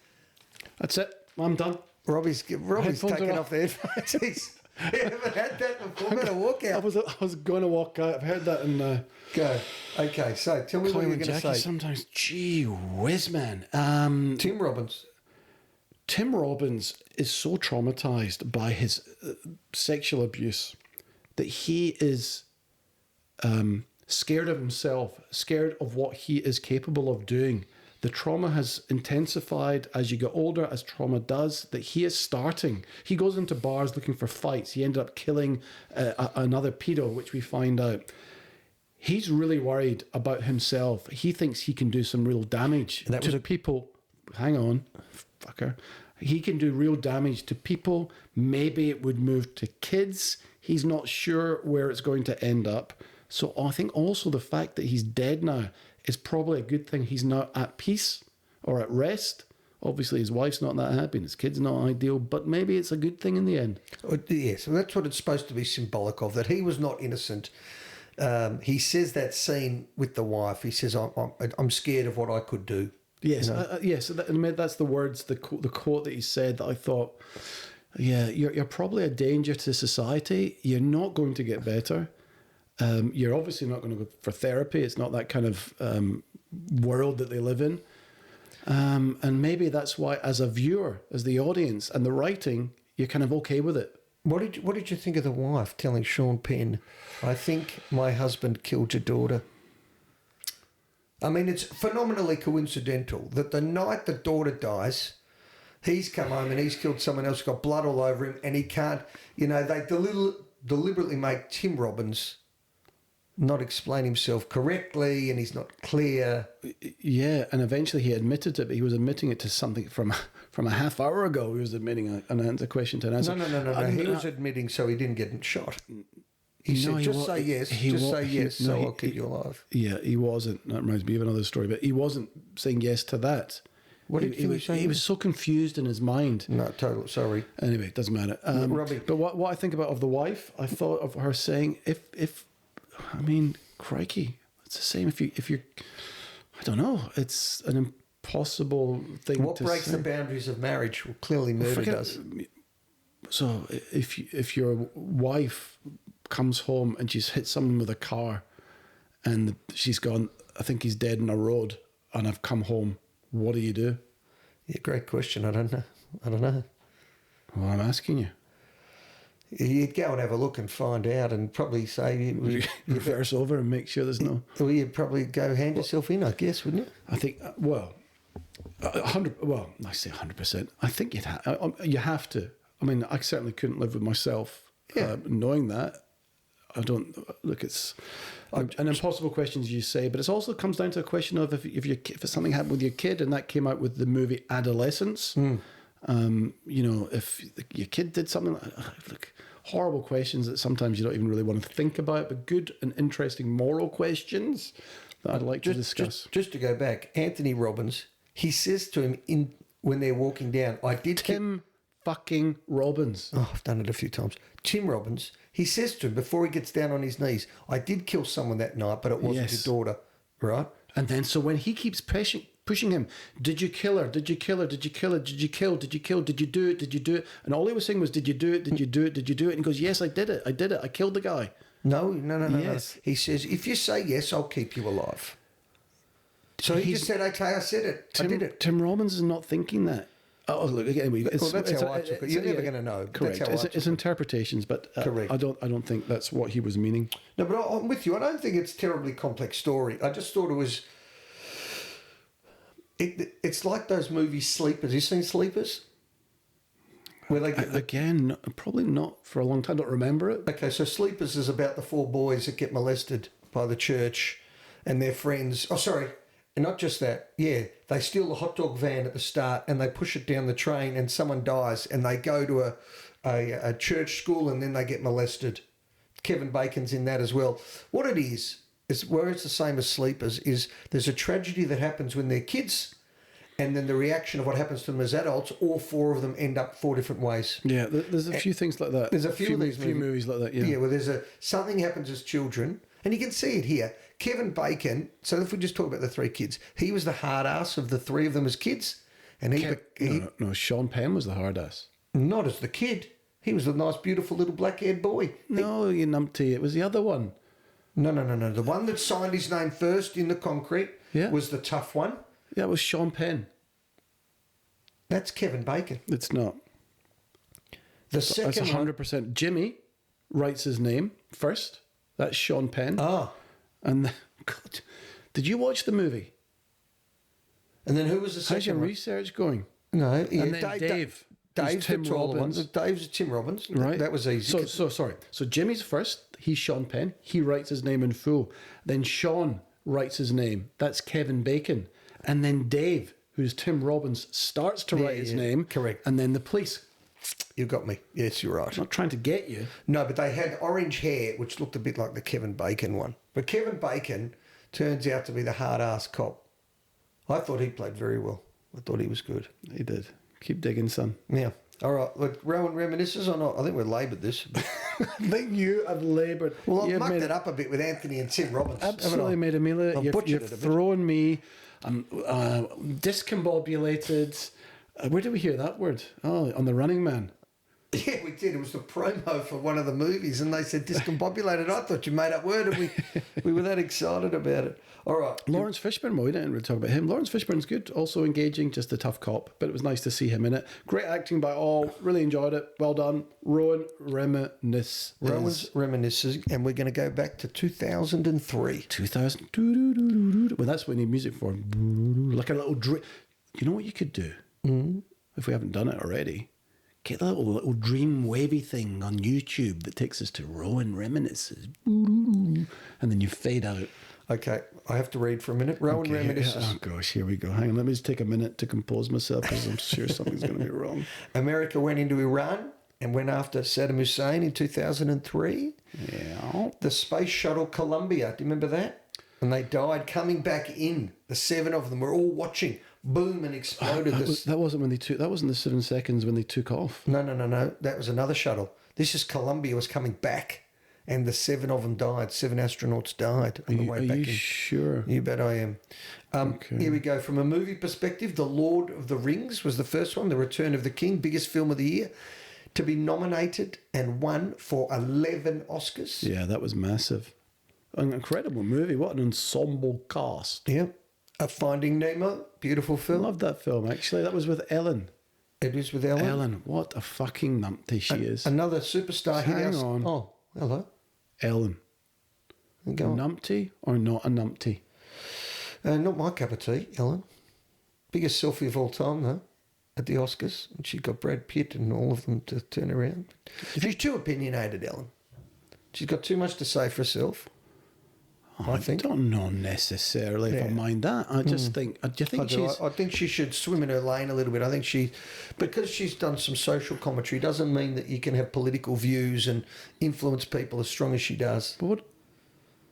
That's it. I'm done. Robbie's Headphones taking are off the headphones. You haven't had that before. I'm going to walk out. I was going to walk out. I've heard that in... Go. Okay, so tell me what you're going to say. Sometimes, gee whiz, man. Tim Robbins. Tim Robbins is so traumatized by his sexual abuse that he is scared of himself, scared of what he is capable of doing. The trauma has intensified as you get older, as trauma does, that he is starting. He goes into bars looking for fights. He ended up killing another pedo, which we find out. He's really worried about himself. He thinks he can do some real damage to people. Hang on, fucker. He can do real damage to people. Maybe it would move to kids. He's not sure where it's going to end up. So I think also the fact that he's dead now is probably a good thing. He's now at peace or at rest. Obviously, his wife's not that happy and his kid's not ideal, but maybe it's a good thing in the end. Yes, and that's what it's supposed to be symbolic of, that he was not innocent. He says that scene with the wife, he says, I'm scared of what I could do. Yes, you know? yes, that's the words, the quote that he said that I thought, yeah, you're probably a danger to society. You're not going to get better. You're obviously not going to go for therapy. It's not that kind of world that they live in. And maybe that's why, as a viewer, as the audience and the writing, you're kind of okay with it. What did you think of the wife telling Sean Penn, I think my husband killed your daughter? I mean, it's phenomenally coincidental that the night the daughter dies, he's come home and he's killed someone else, got blood all over him, and he can't, they deliberately make Tim Robbins not explain himself correctly, and he's not clear. Yeah, and eventually he admitted it, but he was admitting it to something from a half hour ago. He was admitting a question to an answer. No. He was admitting so he didn't get shot. He said, just say yes, so I'll keep you alive. Yeah, he wasn't. That reminds me of another story, but he wasn't saying yes to that. What did he say? He was so confused in his mind. No, totally. Sorry. Anyway, it doesn't matter. Robbie. But what I think about of the wife, I thought of her saying, I mean, crikey, it's the same if you're, I don't know, it's an impossible thing to say. What breaks the boundaries of marriage? Well, clearly murder does. So if your wife comes home and she's hit someone with a car and she's gone, I think he's dead in a road and I've come home, what do you do? Yeah, great question. I don't know. Well, I'm asking you. You'd go and have a look and find out and probably say... Reverse over and make sure there's no... Well, you'd probably go hand yourself in, I guess, wouldn't you? I think, 100... Well, I say 100%. I think you have to. I mean, I certainly couldn't live with myself knowing that. I don't... Look, it's an impossible question, as you say, but it also comes down to a question of if something happened with your kid, and that came out with the movie Adolescence... if your kid did something, look, horrible questions that sometimes you don't even really want to think about, but good and interesting moral questions that I'd like to discuss. Just to go back, Anthony Robbins, he says to him when they're walking down, Tim fucking Robbins. Oh, I've done it a few times. Tim Robbins, he says to him before he gets down on his knees, I did kill someone that night, but it wasn't your daughter, right? And then so when he keeps pushing him, did you kill her? Did you kill her? Did you kill her? Did you kill? Did you kill? Did you do it? Did you do it? And all he was saying was, did you do it? Did you do it? Did you do it? And he goes, yes, I did it. I did it. I killed the guy. No. Yes. He says, if you say yes, I'll keep you alive. So he just said, okay, I said it. I did it. Tim Robbins is not thinking that. Oh, look, again, that's how I took it. You're never going to know. Correct. It's interpretations, but correct. I don't think that's what he was meaning. No, but I'm with you. I don't think it's a terribly complex story. I just thought it was... It's like those movies, Sleepers. You seen Sleepers? Where they get again, probably not for a long time. I don't remember it. Okay, so Sleepers is about the 4 boys that get molested by the church, and their friends. Oh, sorry. And not just that. Yeah, they steal the hot dog van at the start and they push it down the train and someone dies and they go to a church school and then they get molested. Kevin Bacon's in that as well. What it is where it's the same as Sleepers, is there's a tragedy that happens when they're kids, and then the reaction of what happens to them as adults, all four of them end up four different ways. Yeah, there's a few things like that. There's a few movies like that, yeah. Yeah, well, something happens as children, and you can see it here. Kevin Bacon, so if we just talk about the three kids, he was the hard ass of the three of them as kids. And no, Sean Penn was the hard ass. Not as the kid. He was the nice, beautiful little black-haired boy. No, you numpty. It was the other one. No. The one that signed his name first in the concrete was the tough one. Yeah, it was Sean Penn. That's Kevin Bacon. It's not. That's 100%. Jimmy writes his name first. That's Sean Penn. Ah. And God, did you watch the movie? And then who was the second How's your one? research going? No. Yeah, and then Dave. Dave's Tim the taller Robbins. one. Dave's Tim Robbins. Right. That was easy. So sorry. So Jimmy's first. He's Sean Penn. He writes his name in full. Then Sean writes his name. That's Kevin Bacon. And then Dave, who's Tim Robbins, starts to write his name. Correct. And then the police. You got me. Yes, you're right. I'm not trying to get you. No, but they had orange hair, which looked a bit like the Kevin Bacon one. But Kevin Bacon turns out to be the hard-ass cop. I thought he played very well. I thought he was good. He did. Keep digging, son. Yeah. All right. Look, Rowan reminisces or not? I think we've laboured this. I think you have laboured. Well, I've mucked it up a bit with Anthony and Tim Robbins. Absolutely made a meal of it. You've thrown me. I'm discombobulated. Where did we hear that word? Oh, on The Running Man. Yeah, we did. It was the promo for one of the movies, and they said discombobulated. I thought you made up word, and we were that excited about it. All right. Laurence Fishburne, well, we didn't really talk about him. Laurence Fishburne's good, also engaging, just a tough cop, but it was nice to see him in it. Great acting by all, really enjoyed it. Well done. Rowan's reminisces, and we're going to go back to 2003. 2000. Well, that's what we need music for. Like a little dream. You know what you could do? Mm-hmm. If we haven't done it already? Get a little dream wavy thing on YouTube that takes us to Rowan reminisces. And then you fade out. Okay, I have to read for a minute. Rowan reminisces. Oh, gosh, here we go. Hang on, let me just take a minute to compose myself because I'm sure something's going to be wrong. America went into Iran and went after Saddam Hussein in 2003. Yeah. The Space Shuttle Columbia, do you remember that? And they died coming back in. The 7 of them were all watching. Boom, and exploded. That wasn't when they took. That wasn't the 7 seconds when they took off. No. That was another shuttle. This is Columbia was coming back, and the 7 of them died. 7 astronauts died on the way back in. Are you sure? You bet I am. Okay. Here we go. From a movie perspective, The Lord of the Rings was the first one. The Return of the King, biggest film of the year, to be nominated and won for 11 Oscars. Yeah, that was massive. An incredible movie. What an ensemble cast. Yep. Finding Nemo, beautiful film. I loved that film, actually. That was with Ellen. It was with Ellen? Ellen, what a fucking numpty she is. Another superstar hit Hang on. Oh, hello. Ellen. Go on. Numpty or not a numpty? Not my cup of tea, Ellen. Biggest selfie of all time, though, at the Oscars. And she got Brad Pitt and all of them to turn around. She's too opinionated, Ellen. She's got too much to say for herself. I don't know necessarily if I mind that. I just think. Do you think she's? I think she should swim in her lane a little bit. I think because she's done some social commentary, doesn't mean that you can have political views and influence people as strong as she does. But what?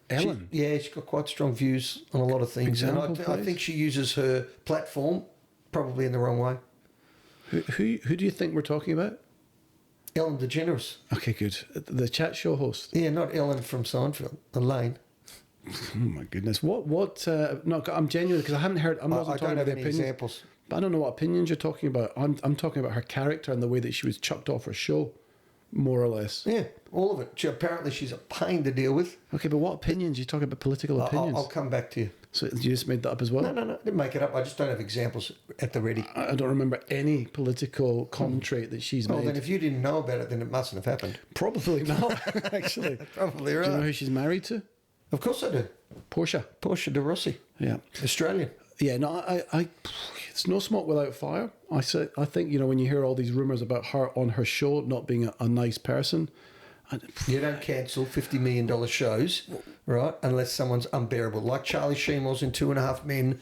Ellen? She's got quite strong views on a lot of things, and I think she uses her platform probably in the wrong way. Who do you think we're talking about? Ellen DeGeneres. Okay, good. The chat show host. Yeah, not Ellen from Seinfeld. Elaine. Oh my goodness! What? No, I'm genuine because I haven't heard. I don't have any examples. But I don't know what opinions you're talking about. I'm talking about her character and the way that she was chucked off her show, more or less. Yeah, all of it. Apparently, she's a pain to deal with. Okay, but what opinions? You talking about political opinions? I'll come back to you. So you just made that up as well? No. I didn't make it up. I just don't have examples at the ready. I don't remember any political commentary that she's made. Well, then if you didn't know about it, then it mustn't have happened. Probably not, actually. Probably right. Do you know who she's married to? Of course I do. Portia de Rossi. Yeah. Australian. Yeah, no, I it's no smoke without fire. I think, when you hear all these rumours about her on her show not being a nice person, You don't cancel $50 million shows, right, unless someone's unbearable. Like Charlie Sheen was in 2.5 Men.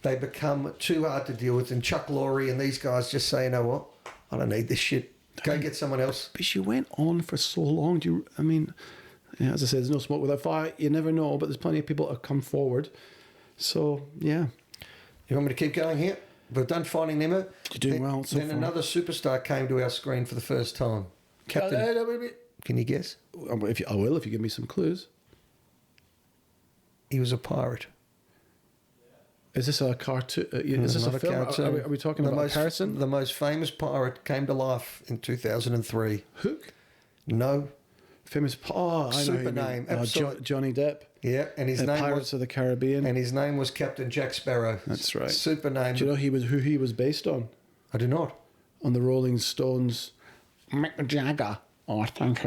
They become too hard to deal with. And Chuck Lorre and these guys just say, you know what, I don't need this shit. Go get someone else. But she went on for so long. As I said, there's no smoke without fire. You never know, but there's plenty of people that have come forward. So, yeah. You want me to keep going here? We've done Finding Nemo. You're doing well so Then far. another superstar came to our screen for the first time. Captain, can you guess? I will if you give me some clues. He was a pirate. Is this a cartoon? Is this Not a film? cartoon. Are we talking about a person? The most famous pirate came to life in 2003. Hook? No. Famous. Oh, I know. Super who you mean. name, absolute. Johnny Depp. Yeah, and his name Pirates was of the Caribbean. and his name was Captain Jack Sparrow. That's right. Super name. Do you know who he was based on? I do not. On the Rolling Stones. Mick Jagger. I think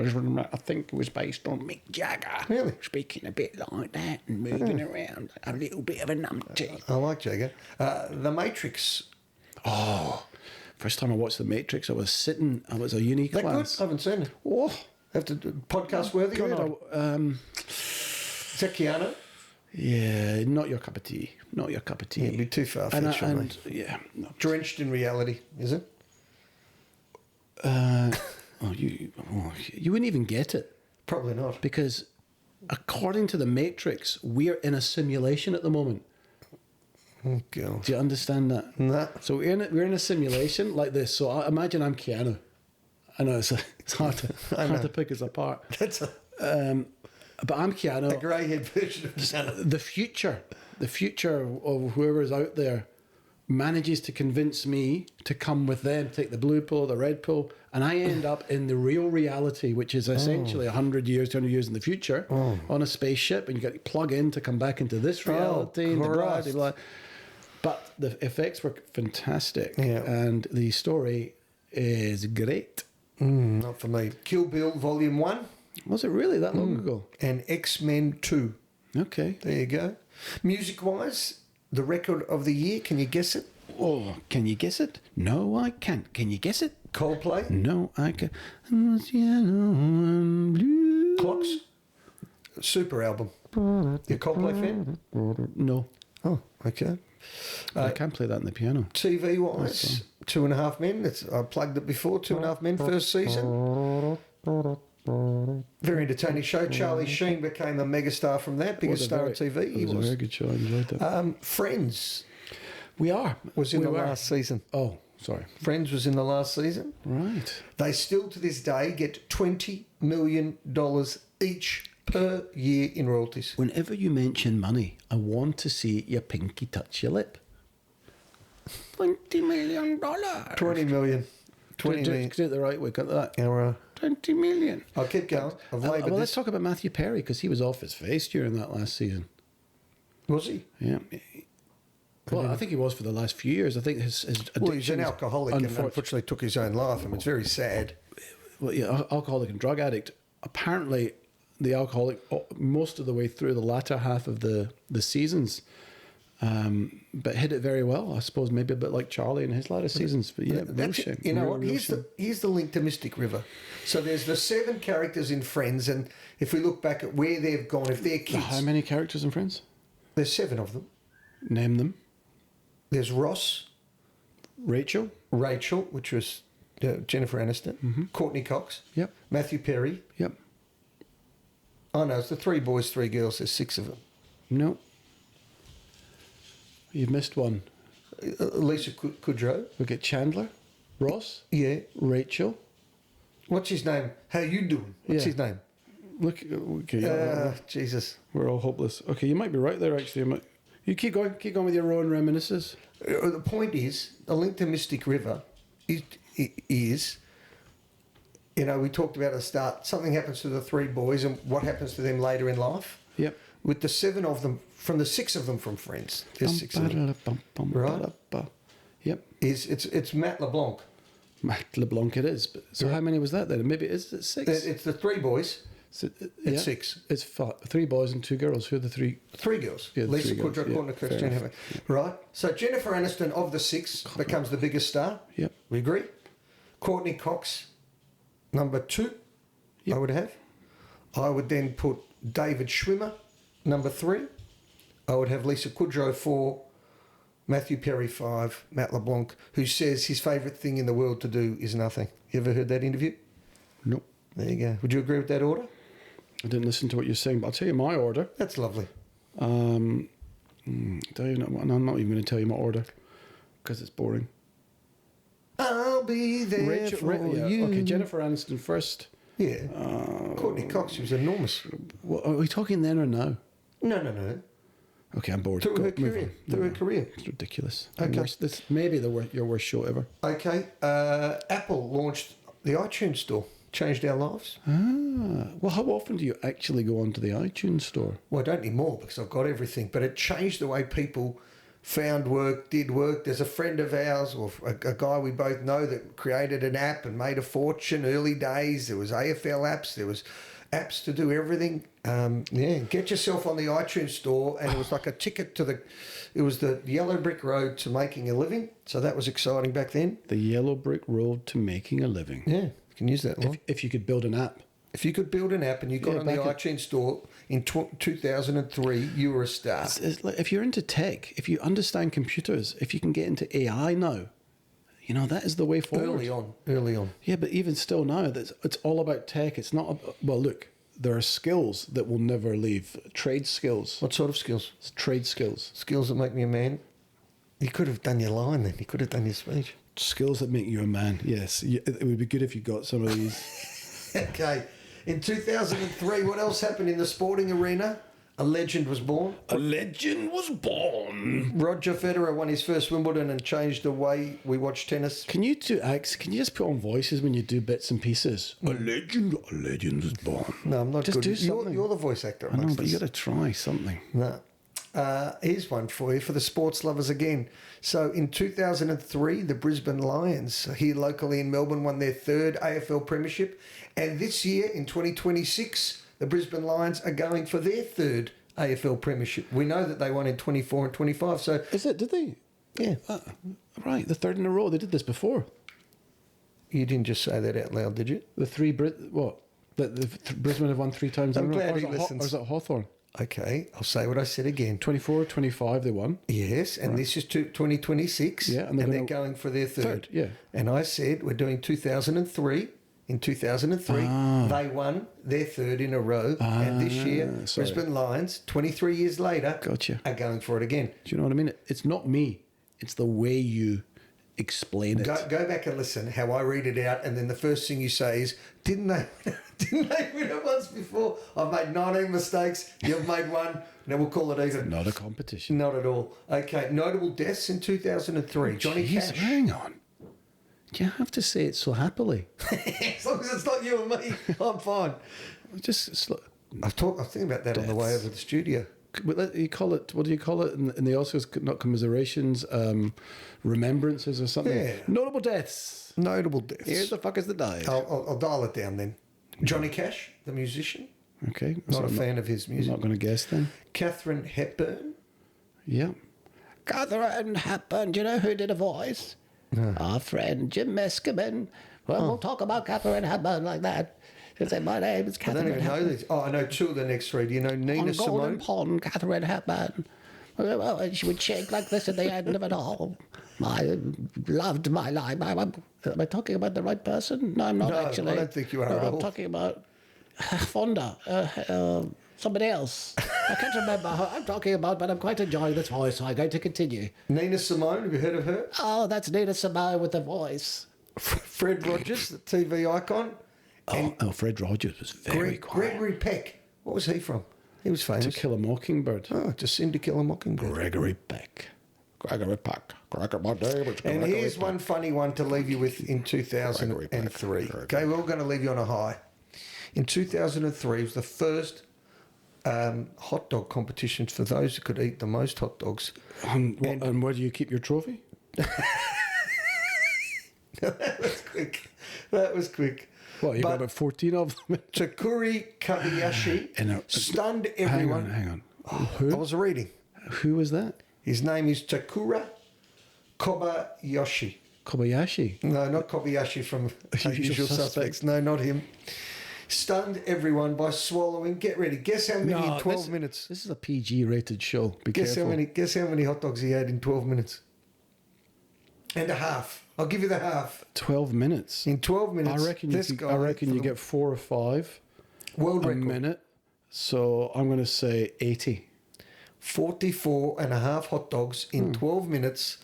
it was based on Mick Jagger. Really? Speaking a bit like that and moving around. A little bit of a numpty. I like Jagger. The Matrix. Oh, first time I watched The Matrix, I was a uni That class. good? I haven't seen it. Oh, Have to podcast worthy. God, Is that Keanu? yeah, not your cup of tea. Not your cup of tea. Yeah, it'd be too far fetched for me. Yeah, no. Drenched in reality, is it? You wouldn't even get it Probably not. because, according to The Matrix, we're in a simulation at the moment. Oh God. Do you understand that? Nah. So we're in a simulation like this. So I imagine I'm Keanu. I know it's hard to pick us apart. That's a But I'm Keanu. grey-haired version of Keanu. The future of whoever's out there manages to convince me to come with them, take the blue pill, the red pill, and I end up in the real reality, which is essentially 100 years, 200 years in the future on a spaceship, and you got to plug in to come back into this reality. And blah, blah, blah. But the effects were fantastic, and the story is great. Not for me. Kill Bill Volume 1 Was it really that long ago? and X-Men 2. Okay. There you go. Music-wise, the record of the year, can you guess it? Oh, can you guess it? No, I can't. Can you guess it? Coldplay? No, I can't. Yellow and blue. Clocks? Super album. You a Coldplay fan? No, Oh, okay. I can't play that on the piano. TV-wise, 2.5 Men. I plugged it before. 2.5 Men, first season. Very entertaining show. Charlie Sheen became a megastar from that. Biggest star on TV. It was a very good show. I enjoyed that. Friends We are. was in We the were. last season. Oh, sorry. Friends was in the last season. Right. They still to this day get $20 million each per year in royalties. Whenever you mention money, I want to see your pinky touch your lip. $20 million. 20 million. 20 million. Do it the right way. Got that? Yeah, right. 20 million. I'll keep going. I've laboured Well, let's this. talk about Matthew Perry because he was off his face during that last season. Was he? Yeah. Well, I think he was for the last few years. I think his addiction. Well, he's an alcoholic and unfortunately took his own life. I mean, it's very sad. Well, yeah, alcoholic and drug addict. Apparently, the alcoholic most of the way through the latter half of the seasons, but hit it very well. I suppose maybe a bit like Charlie in his latter seasons. But yeah, no shame. You know Real, what? real Here's shame. the link to Mystic River. So there's the 7 characters in Friends, and if we look back at where they've gone, if they're kids, How many characters and friends? there's 7 of them. Name them. There's Ross, Rachel. Rachel, which was Jennifer Aniston, Courtney Cox, Yep. Matthew Perry. Yep. Oh no, it's the 3 boys, 3 girls. There's 6 of them. No. You've missed one. Lisa Kudrow. We get Chandler, Ross, Yeah. Rachel. What's his name? How you doing? What's Yeah. his name? Look, okay, Jesus. we're all hopeless. Okay, you might be right there. Actually, you keep going with your own reminiscences. The point is, a link to Mystic River is, you know, we talked about at the start, something happens to the 3 boys and what happens to them later in life. Yep. With the 7 of them, from the 6 of them from Friends, there's 6 of them. Right. Yep. It's Matt LeBlanc. Matt LeBlanc it is. So how many was that then? Maybe is it 6? It's the 3 boys. So, It's 6. It's 3 boys and 2 girls. Who are the 3? 3 girls. Yeah, the Lisa 3 girls, Kudrow, yeah, Courtney Cox, fair Jennifer. Right. So Jennifer Aniston of the 6 becomes the biggest star. Yep. We agree. Courtney Cox, number 2. I would have. I would then put David Schwimmer, number 3. I would have Lisa Kudrow 4, Matthew Perry 5, Matt LeBlanc, who says his favourite thing in the world to do is nothing. You ever heard that interview? Nope. There you go. Would you agree with that order? I didn't listen to what you're saying, but I'll tell you my order. That's lovely. I'm not even going to tell you my order because it's boring. I'll be there for you. Okay, Jennifer Aniston first. Yeah. Courtney Cox, she was enormous. What, are we talking then or now? No. Okay, I'm bored. Through her Move career. on. Through her career. It's ridiculous. Okay. This may be your worst show ever. Okay. Apple launched the iTunes store. Changed our lives. Well, how often do you actually go onto the iTunes store? Well, I don't anymore because I've got everything. But it changed the way people found work, did work. There's a friend of ours, or a guy we both know, that created an app and made a fortune. Early days, there was AFL apps. There was apps to do everything. Get yourself on the iTunes store, and it was like a ticket to it was the yellow brick road to making a living. So that was exciting back then. The yellow brick road to making a living. Yeah, you can use that one. If you could build an app. If you could build an app and you got on the iTunes store in 2003, you were a star. It's like if you're into tech, if you understand computers, if you can get into AI now, that is the way forward. Early on. Yeah, but even still now, it's all about tech. It's not, well, look, there are skills that will never leave. Trade skills. What sort of skills? It's trade skills. Skills that make me a man. You could have done your line then. You could have done your speech. Skills that make you a man, yes. It would be good if you got some of these. Okay. In 2003, what else happened in the sporting arena? A legend was born. A legend was born. Roger Federer won his first Wimbledon and changed the way we watch tennis. Can you just put on voices when you do bits and pieces? A legend was born. No, I'm not just good. Do something. You're the voice actor. I know, but you got to try something. No. Here's one for you, for the sports lovers again. So in 2003, the Brisbane Lions here locally in Melbourne won their 3rd AFL premiership. And this year, in 2026, the Brisbane Lions are going for their 3rd AFL premiership. We know that they won in 24 and 25. So is it? Did they? Yeah. Right, the 3rd in a row. They did this before. You didn't just say that out loud, did you? The Brisbane have won 3 times in a row. I'm glad he listens. Or is it Hawthorn? Okay, I'll say what I said again. 24, 25 they won. Yes, and this is 2026. Yeah, and they're going for their 3rd. Yeah. And I said we're doing 2003. In 2003, they won their 3rd in a row. And this year, Brisbane Lions, 23 years later, are going for it again. Do you know what I mean? It's not me. It's the way you explain it. Go back and listen how I read it out, and then the first thing you say is, didn't they win it once before? I've made 19 mistakes. You've made one. Now we'll call it even. It's not a competition. Not at all. Okay, notable deaths in 2003. Johnny Cash. Hang on. Do you have to say it so happily? As long as it's not you and me, I'm fine. I was thinking about that on the way over to the studio. You call it? What do you call it in the Oscars? Not commiserations, remembrances or something. Yeah. Notable deaths. Notable deaths. Here's the fuckers that died. I'll dial it down then. Johnny Cash, the musician. Okay. Not a fan of his music. I'm not going to guess then. Katharine Hepburn. Yeah. Katharine Hepburn. Do you know who did a voice? No. Our friend Jim Meskimen. Well, we'll talk about Katharine Hepburn like that. He'll say, my name is Katharine Hepburn. I don't even know this. Oh, I know 2 of the next 3. Do you know Nina Simone? On Golden Pond, Katharine Hepburn. Well, she would shake like this at the end of it all. I loved my life. Am I talking about the right person? No, I'm not actually. I don't think you are at all. I'm talking about Fonda. Somebody else. I can't remember who I'm talking about, but I'm quite enjoying this voice, so I'm going to continue. Nina Simone, have you heard of her? Oh, that's Nina Simone with the voice. Fred Rogers, the TV icon. Fred Rogers was very quiet. Gregory Peck. What was he from? He was famous. To Kill a Mockingbird. Oh, To Sin to Kill a Mockingbird. Gregory Peck. And here's one funny one to leave you with in 2003. Okay, we're all going to leave you on a high. In 2003, it was the first hot dog competition for those who could eat the most hot dogs. And where do you keep your trophy? That was quick. Well, you got about 14 of them. Takuri Kobayashi stunned everyone. Hang on. Who? I was reading. Who was that? His name is Takura Kobayashi. Kobayashi? No, not Kobayashi from Usual Suspects. No, not him. Stunned everyone by swallowing. Get ready. Guess how many in 12 minutes? This is a PG-rated show. Be careful. Guess how many hot dogs he had in 12 minutes? And a half. I'll give you the half. 12 minutes. In 12 minutes, I reckon you get 4 or 5 world record. minute. So I'm going to say 80. 44 and a half hot dogs in 12 minutes.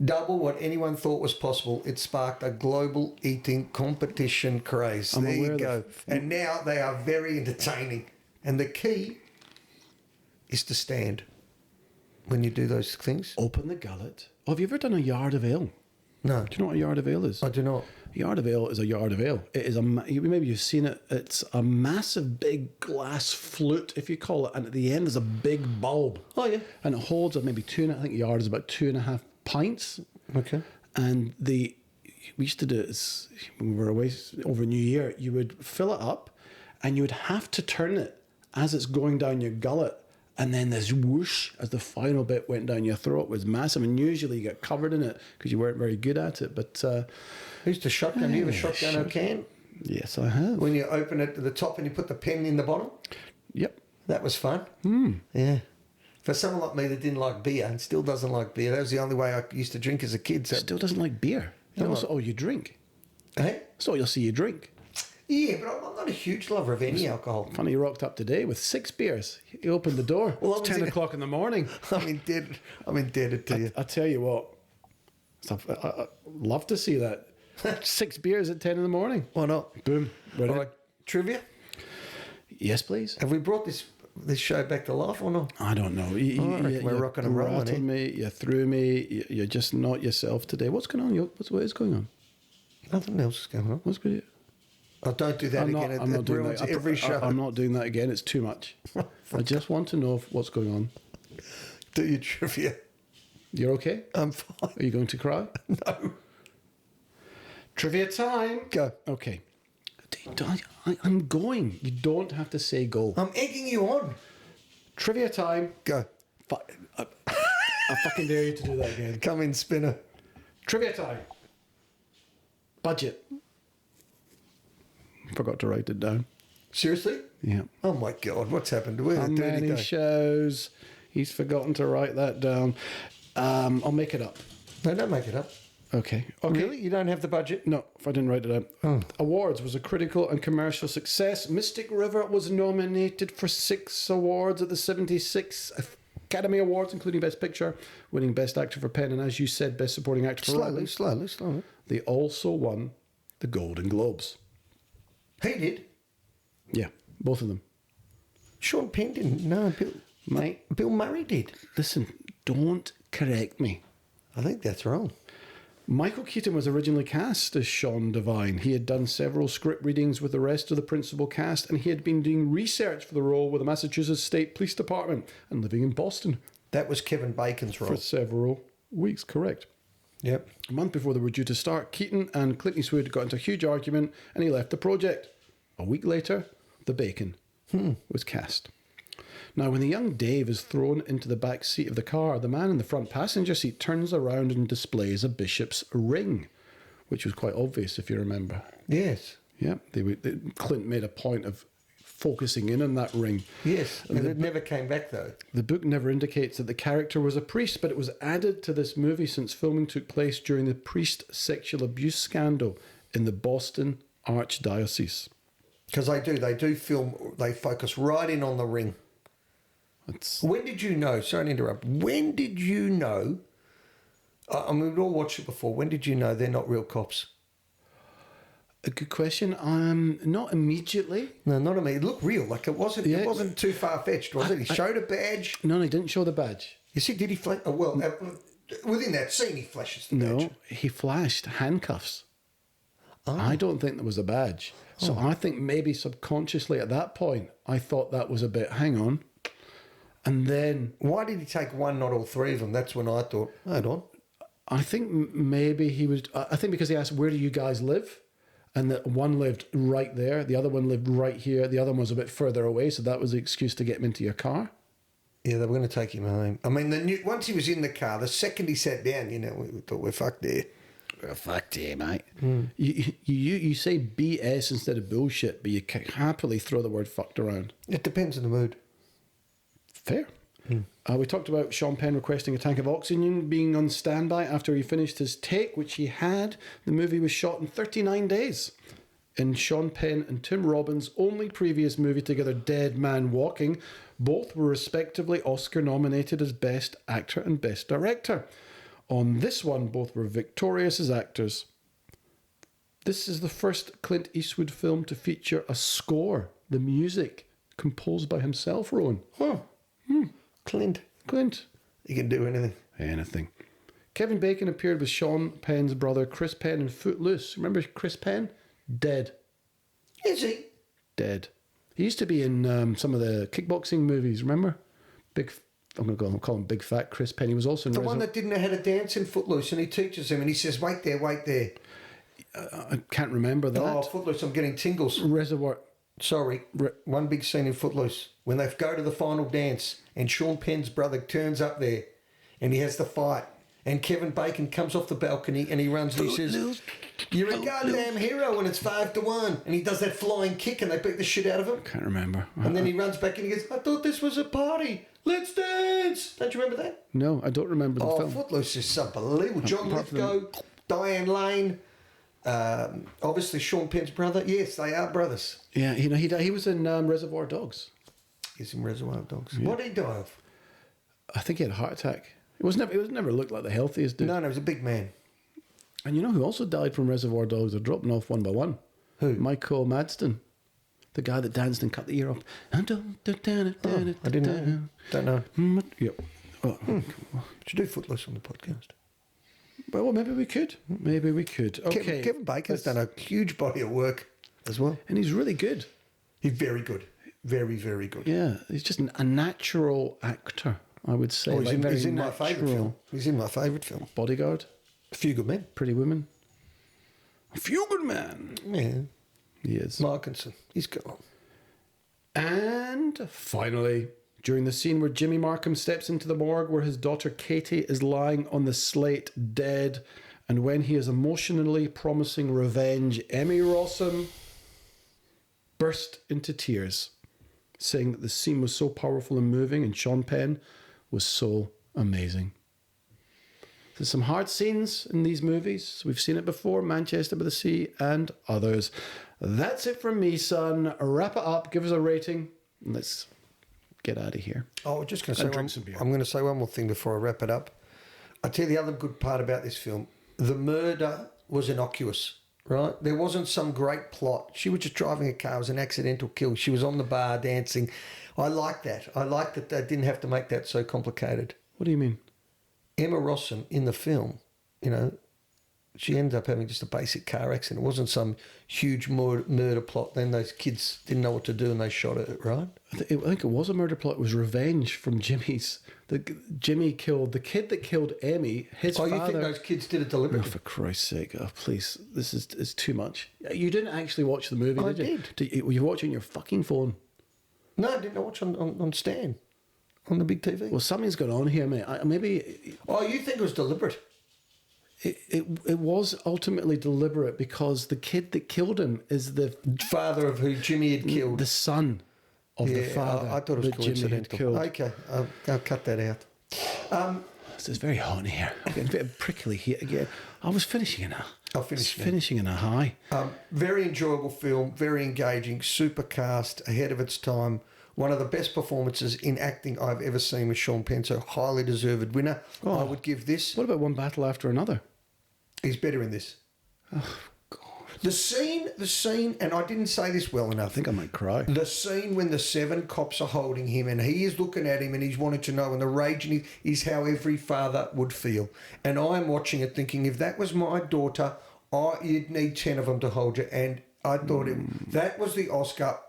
Double what anyone thought was possible. It sparked a global eating competition craze. There you go. And now they are very entertaining. And the key is to stand when you do those things. Open the gullet. Oh, have you ever done a yard of ale? No. Do you know what a yard of ale is? I do not. A yard of ale is a yard of ale. It is maybe you've seen it. It's a massive big glass flute, if you call it, and at the end is a big bulb. Oh yeah. And it holds maybe I think a yard is about 2.5 pints. Okay. And we used to do it when we were away over New Year. You would fill it up, and you would have to turn it as it's going down your gullet. And then this whoosh, as the final bit went down your throat, was massive. And usually you get covered in it because you weren't very good at it. But I used to shotgun. Do you have a shotgun or can? Yes, I have. When you open it to the top and you put the pen in the bottom? Yep. That was fun. Yeah. For someone like me that didn't like beer and still doesn't like beer, that was the only way I used to drink as a kid. So. Still doesn't like beer. You drink. Hey? So you'll see you drink. Yeah, but I'm not a huge lover of any alcohol. Funny you rocked up today with 6 beers. You opened the door. Well, it's 10 o'clock in the morning. I'm indebted to you. I tell you what, I'd love to see that. 6 beers at 10 in the morning. Why not? Boom. All right, trivia? Yes, please. Have we brought this show back to life or not? I don't know. We're rocking and rolling. You me, you threw me. You're just not yourself today. What's going on? What is going on? Nothing else is going on. What's going on? Oh, don't do that again. I'm not doing that. Every show. I'm not doing that again. It's too much. I just want to know what's going on. Do your trivia. You're okay? I'm fine. Are you going to cry? No. Trivia time. Go. Okay. I'm going. You don't have to say go. I'm egging you on. Trivia time. Go. I fucking dare you to do that again. Come in, spinner. Trivia time. Budget. Forgot to write it down. Seriously? Yeah. Oh my God, what's happened? We're How many shows? He's forgotten to write that down. I'll make it up. No, don't make it up. Okay. Really? You don't have the budget? No, if I didn't write it down. Awards was a critical and commercial success. Mystic River was nominated for 6 awards at the 76th Academy Awards, including Best Picture, winning Best Actor for Penn, and as you said, Best Supporting Actor for Robbins. Slowly. They also won the Golden Globes. He did? Yeah, both of them. Sean Penn didn't. No, Bill Murray did. Listen, don't correct me. I think that's wrong. Michael Keaton was originally cast as Sean Devine. He had done several script readings with the rest of the principal cast, and he had been doing research for the role with the Massachusetts State Police Department and living in Boston. That was Kevin Bacon's role. For several weeks, correct. Yep. A month before they were due to start, Keaton and Clint Eastwood got into a huge argument and he left the project. A week later, the Bacon was cast. Now, when the young Dave is thrown into the back seat of the car, the man in the front passenger seat turns around and displays a bishop's ring, which was quite obvious if you remember. Yes. Yeah, Clint made a point of focusing in on that ring. Yes, and it never came back though. The book never indicates that the character was a priest, but it was added to this movie since filming took place during the priest sexual abuse scandal in the Boston Archdiocese. Because they do film, they focus right in on the ring. When did you know, sorry to interrupt, when did you know, I mean, we've all watched it before, when did you know they're not real cops? A good question. Not immediately. No, not immediately. It looked real. Like it wasn't too far-fetched, was it? He showed a badge. No, he didn't show the badge. You see, did he flash? Oh, well, within that scene, he flashes the badge. No, he flashed handcuffs. Oh. I don't think there was a badge. So I think maybe subconsciously at that point, I thought that was a bit, hang on. And then... Why did he take one, not all three of them? That's when I thought, hold on. I think maybe he was... I think because he asked, where do you guys live? And that one lived right there, the other one lived right here, the other one was a bit further away, so that was the excuse to get him into your car. Yeah, they were going to take him home. I mean, once he was in the car, the second he sat down, we thought we're fucked there. Well, fuck you, mate. You say BS instead of bullshit, but you can happily throw the word fucked around. It depends on the mood. Fair. We talked about Sean Penn requesting a tank of oxygen, being on standby after he finished his take, which he had. The movie was shot in 39 days. In Sean Penn and Tim Robbins' only previous movie together, Dead Man Walking, both were respectively Oscar nominated as Best Actor and Best Director. On this one, both were victorious as actors. This is the first Clint Eastwood film to feature a score, the music, composed by himself, Rowan. Huh. Clint. He can do anything. Anything. Kevin Bacon appeared with Sean Penn's brother, Chris Penn, in Footloose. Remember Chris Penn? Dead. Is he? Dead. He used to be in some of the kickboxing movies, remember? I'm going to call him Big Fat Chris Penn. He was also in the one that didn't know how to dance in Footloose, and he teaches him, and he says, wait there. I can't remember that. Oh, Footloose, I'm getting tingles. One big scene in Footloose, when they go to the final dance, and Sean Penn's brother turns up there, and he has the fight, and Kevin Bacon comes off the balcony, and he runs, and he says, you're a goddamn hero, and it's 5-1, and he does that flying kick, and they beat the shit out of him. Can't remember. And then he runs back, and he goes, I thought this was a party. Let's dance. Don't you remember that? No, I don't remember the film. Footloose is unbelievable. John Lithgow, Diane Lane, obviously Sean Penn's brother. Yes, they are brothers. Yeah, he was in Reservoir Dogs. He's in Reservoir Dogs. Yeah. What did he die of? I think he had a heart attack. It was never looked like the healthiest dude. No, he was a big man. And you know who also died from Reservoir Dogs? They're dropping off one by one. Who? Michael Madsen. The guy that danced and cut the ear off. I didn't know. Don't know. Yep. Should do Footloose on the podcast. Well, maybe we could. Okay. Kevin Bacon's done a huge body of work as well. And he's really good. He's very good. Very, very good. Yeah. He's just a natural actor, I would say. He's in my favourite film. He's in my favourite film. Bodyguard. A Few Good Men. Pretty Women. A Few Good Men. Yeah. He is. Markinson. He's gone. And finally, during the scene where Jimmy Markham steps into the morgue where his daughter Katie is lying on the slate dead, and when he is emotionally promising revenge, Emmy Rossum burst into tears, saying that the scene was so powerful and moving and Sean Penn was so amazing. There's some hard scenes in these movies. We've seen it before, Manchester by the Sea and others. That's it from me, son. Wrap it up. Give us a rating. And let's get out of here. Oh, just going to say I'm going to say one more thing before I wrap it up. I tell you the other good part about this film. The murder was innocuous, right? There wasn't some great plot. She was just driving a car. It was an accidental kill. She was on the bar dancing. I like that. I like that they didn't have to make that so complicated. What do you mean? Emma Rossum in the film, she ended up having just a basic car accident. It wasn't some huge murder plot. Then those kids didn't know what to do and they shot at it, right? I think it was a murder plot. It was revenge from Jimmy's. Jimmy killed the kid that killed Emmy. His father. You think those kids did it deliberately? Oh, for Christ's sake! Oh, please, this is too much. You didn't actually watch the movie, did you? I did. Were you watching your fucking phone? No, I didn't watch on Stan, on the big TV. Well, something's going on here, mate. Maybe. Oh, you think it was deliberate? It was ultimately deliberate because the kid that killed him is the father of who Jimmy had killed. The son of the father. I thought it was coincidental. Okay, I'll cut that out. This is very hot in here. I'm getting a bit of prickly heat again. I was finishing in a high. Very enjoyable film, very engaging, super cast, ahead of its time. One of the best performances in acting I've ever seen with Sean Penn, so highly deserved winner. I would give this. What about One Battle After Another? He's better in this. Oh, God. The scene, and I didn't say this well enough. I think I might cry. The scene when the 7 cops are holding him and he is looking at him and he's wanting to know, and the rage is how every father would feel. And I'm watching it thinking, if that was my daughter, you'd need 10 of them to hold you. And I thought that was the Oscar.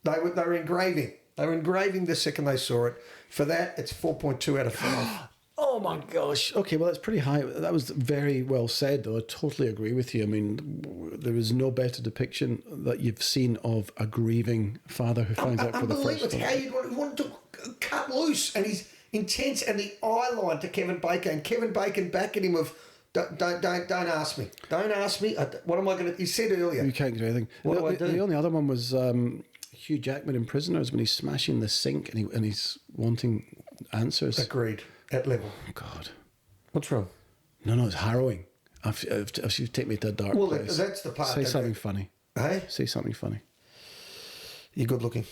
They were engraving. They were engraving the second they saw it. For that, it's 4.2 out of 5. Oh my gosh. Okay, well, that's pretty high. That was very well said, though. I totally agree with you. I mean, there is no better depiction that you've seen of a grieving father who finds out for the first time. Unbelievable. How you want to cut loose, and he's intense, and the eye line to Kevin Bacon, and Kevin Bacon back at him of Don't ask me. Don't ask me. What am I going to... You said earlier. You can't do anything. What do I do? The only other one was Hugh Jackman in Prisoners when he's smashing the sink and he's wanting answers. Agreed. At level. Oh, God. What's wrong? No, it's harrowing. If you take me to a dark place. That's the part. Say something funny. Hey? Say something funny. You're good looking.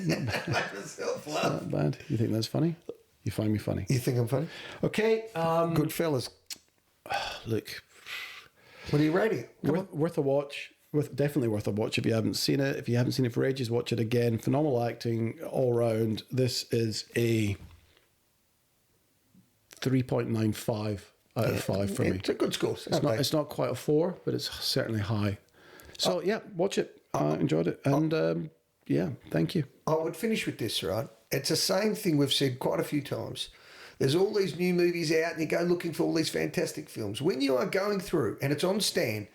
Not bad. You think that's funny? You find me funny. You think I'm funny? Okay. Good fellas. Look. What are you rating? Worth a watch. Definitely worth a watch if you haven't seen it. If you haven't seen it for ages, watch it again. Phenomenal acting all round. This is a 3.95 out of 5 for me. It's a good score. It's not quite a 4, but it's certainly high. So yeah, watch it. Enjoyed it. And yeah, thank you. I would finish with this, right? It's the same thing we've said quite a few times. There's all these new movies out and you go looking for all these fantastic films. When you are going through and it's on Stan,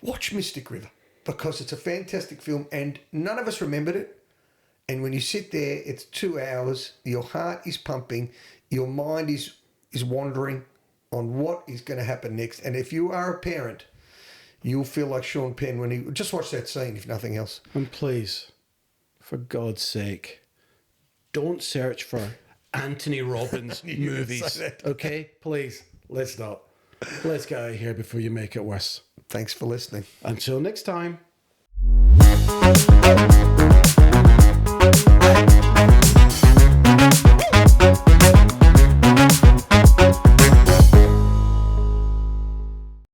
watch Mystic River because it's a fantastic film and none of us remembered it. And when you sit there, it's 2 hours, your heart is pumping, your mind is wandering on what is going to happen next. And if you are a parent, you'll feel like Sean Penn when he... Just watch that scene, if nothing else. And please, for God's sake, don't search for Anthony Robbins movies. Okay? Please, let's not. Let's get out of here before you make it worse. Thanks for listening. Until next time.